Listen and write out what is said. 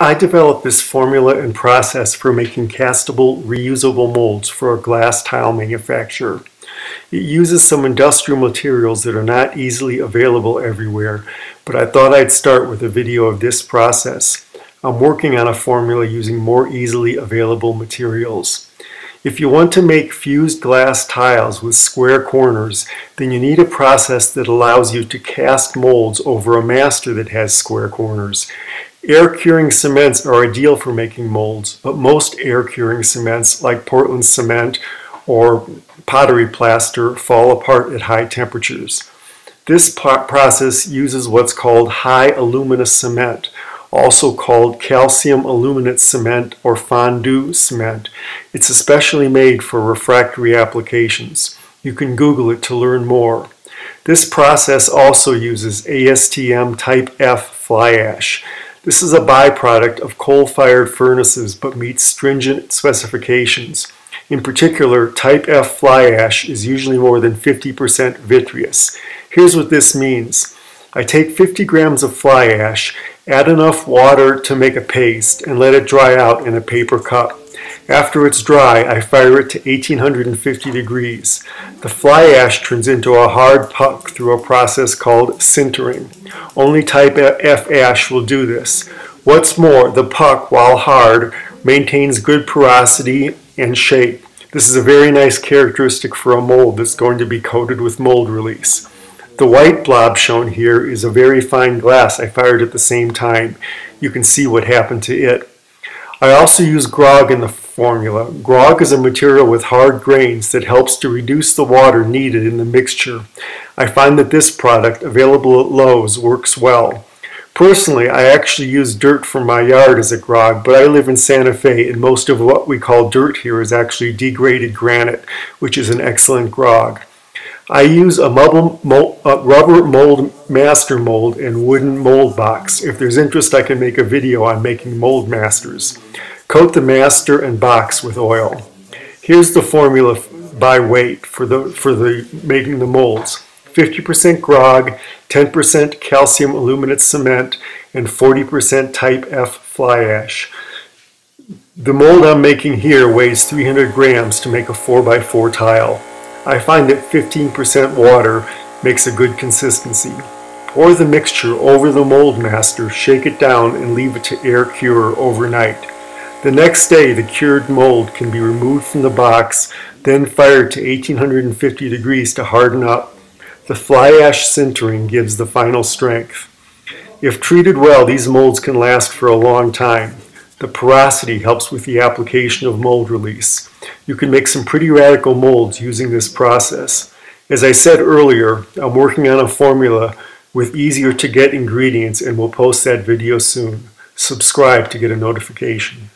I developed this formula and process for making castable, reusable molds for a glass tile manufacturer. It uses some industrial materials that are not easily available everywhere, but I thought I'd start with a video of this process. I'm working on a formula using more easily available materials. If you want to make fused glass tiles with square corners, then you need a process that allows you to cast molds over a master that has square corners. Air-curing cements are ideal for making molds, but most air-curing cements, like Portland cement or pottery plaster, fall apart at high temperatures. This process uses what's called high alumina cement, also called calcium aluminate cement or fondue cement. It's especially made for refractory applications. You can Google it to learn more. This process also uses ASTM Type F fly ash. This is a byproduct of coal-fired furnaces but meets stringent specifications. In particular, Type F fly ash is usually more than 50% vitreous. Here's what this means. I take 50 grams of fly ash, add enough water to make a paste, and let it dry out in a paper cup. After it's dry, I fire it to 1850 degrees. The fly ash turns into a hard puck through a process called sintering. Only Type F ash will do this. What's more, the puck, while hard, maintains good porosity and shape. This is a very nice characteristic for a mold that's going to be coated with mold release. The white blob shown here is a very fine glass I fired at the same time. You can see what happened to it. I also use grog in the formula. Grog is a material with hard grains that helps to reduce the water needed in the mixture. I find that this product, available at Lowe's, works well. Personally, I actually use dirt from my yard as a grog, but I live in Santa Fe and most of what we call dirt here is actually degraded granite, which is an excellent grog. I use a rubber mold master mold and wooden mold box. If there's interest, I can make a video on making mold masters. Coat the master and box with oil. Here's the formula by weight for making the molds. 50% grog, 10% calcium aluminate cement, and 40% Type F fly ash. The mold I'm making here weighs 300 grams to make a 4x4 tile. I find that 15% water makes a good consistency. Pour the mixture over the mold master, shake it down, and leave it to air cure overnight. The next day, the cured mold can be removed from the box, then fired to 1850 degrees to harden up. The fly ash sintering gives the final strength. If treated well, these molds can last for a long time. The porosity helps with the application of mold release. You can make some pretty radical molds using this process. As I said earlier, I'm working on a formula with easier to get ingredients and will post that video soon. Subscribe to get a notification.